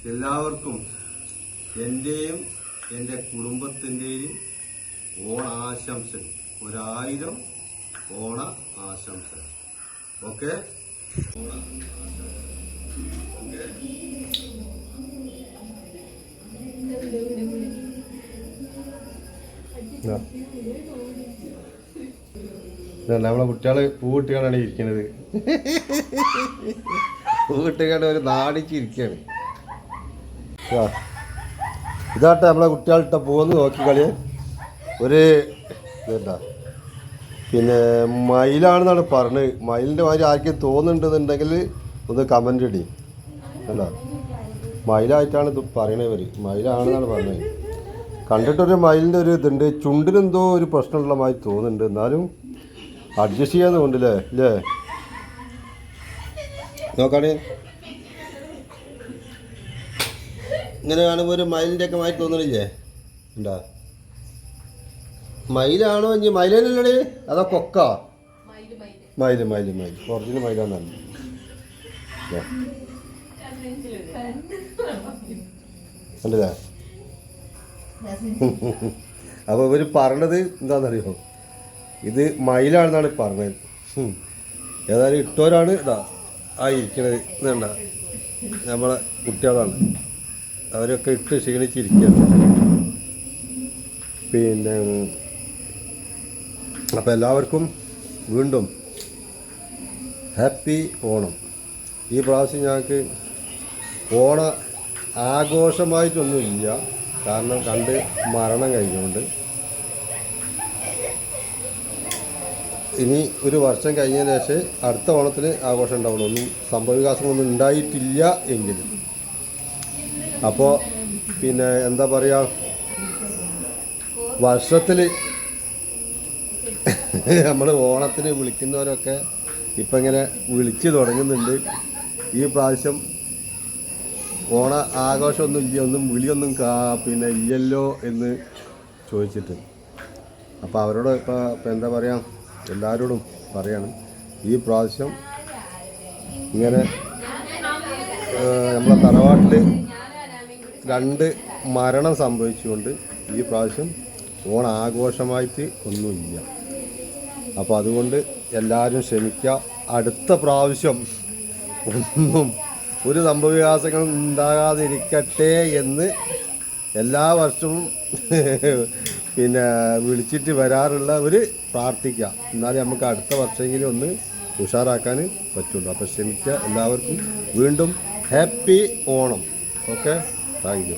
എല്ലാവർക്കും എൻ്റെയും എൻ്റെ കുടുംബത്തിൻ്റെയും ഓണാശംസകൾ, 1000 ഓണ ആശംസകൾ. ഓക്കെ, നമ്മളെ കുട്ടികള് പൂവിട്ടുകാണ് ഇരിക്കുന്നത്. പൂവിട്ടുകാണ്ട് ഒരു നാടിച്ചിരിക്കുകയാണ്. ഇതാട്ടെ നമ്മളെ കുട്ടികളിട്ട പൂവെന്ന് നോക്കി കളിയെ. ഒരു ഇതെന്താ പിന്നെ മയിലാണെന്നാണ് പറഞ്ഞത്. മയിലിൻ്റെ മാതിരി ആർക്കും തോന്നുന്നുണ്ടെന്നുണ്ടെങ്കിൽ ഒന്ന് കമൻ്റ് ഇടി. അല്ല, മയിലായിട്ടാണ് ഇത് പറയണവർ. മയിലാണെന്നാണ് പറഞ്ഞത്. കണ്ടിട്ടൊരു മയിലിൻ്റെ ഒരു ഇതുണ്ട്. ചുണ്ടിനെന്തോ ഒരു പ്രശ്നമുള്ള മാതിരി തോന്നുന്നുണ്ട്. എന്നാലും അഡ്ജസ്റ്റ് ചെയ്യാൻ തോന്നില്ലേ അല്ലേ? നോക്കാണേ, ഇങ്ങനെ കാണുമ്പോൾ ഒരു മയിലിൻ്റെ ഒക്കെ മാതിരി തോന്നണില്ലേ? എന്താ മയിലാണോ? ഇനി മയിലല്ലേ അതോ കൊക്ക? മയില് മയില് മയിൽ, ഒറിജിനൽ മയിലാന്നാണ്. കണ്ടില്ലേ? അപ്പോൾ ഇവർ പറഞ്ഞത് എന്താണെന്നറിയോ? ഇത് മയിലാണെന്നാണ് പറഞ്ഞത്. ഏതായാലും ഇട്ടവരാണ് ഇതാ ആ ഇരിക്കണത്. ഇതണ്ട നമ്മളെ കുട്ടികളാണ്. അവരൊക്കെ ഇട്ട് ക്ഷീണിച്ചിരിക്കുകയാണ്. പിന്നെ അപ്പോൾ എല്ലാവർക്കും വീണ്ടും ഹാപ്പി ഓണം. ഈ പ്രാവശ്യം ഞങ്ങൾക്ക് ഓണ ആഘോഷമായിട്ടൊന്നുമില്ല. കാരണം കണ്ട് മരണം കഴിഞ്ഞുകൊണ്ട് ഇനി ഒരു വർഷം കഴിഞ്ഞതിന് ശേഷം അടുത്ത ഓണത്തിന് ആഘോഷം ഉണ്ടാവുള്ളൂ. ഒന്നും സംഭവവികാസങ്ങളൊന്നും ഉണ്ടായിട്ടില്ല എങ്കിലും. അപ്പോൾ പിന്നെ എന്താ പറയുക, വർഷത്തിൽ നമ്മൾ ഓണത്തിന് വിളിക്കുന്നവരൊക്കെ ഇപ്പം ഇങ്ങനെ വിളിച്ച് തുടങ്ങുന്നുണ്ട്. ഈ പ്രാവശ്യം ഓണ ആഘോഷമൊന്നും ഇല്ല, ഒന്നും വിളിയൊന്നും പിന്നെ ഇല്ലല്ലോ എന്ന് ചോദിച്ചിട്ട്. അപ്പോൾ അവരോട് ഇപ്പം എന്താ പറയുക, എല്ലാവരോടും പറയാണ്, ഈ പ്രാവശ്യം ഇങ്ങനെ നമ്മളെ തറവാട്ടിൽ 2 മരണം സംഭവിച്ചുകൊണ്ട് ഈ പ്രാവശ്യം ഓണാഘോഷമായിട്ട് ഒന്നുമില്ല. അപ്പോൾ അതുകൊണ്ട് എല്ലാവരും ക്ഷമിക്കുക. അടുത്ത പ്രാവശ്യം ഒന്നും ഒരു സംഭവവികാസങ്ങളും ഉണ്ടാകാതിരിക്കട്ടെ എന്ന് എല്ലാ വർഷവും പിന്നെ വിളിച്ചിട്ട് വരാറുള്ളവർ പ്രാർത്ഥിക്കുക. എന്നാലേ നമുക്ക് അടുത്ത വർഷമെങ്കിലും ഒന്ന് ഉഷാറാക്കാൻ പറ്റുള്ളൂ. അപ്പോൾ ക്ഷമിക്കുക എല്ലാവർക്കും. വീണ്ടും happy Onam. Okay, thank you.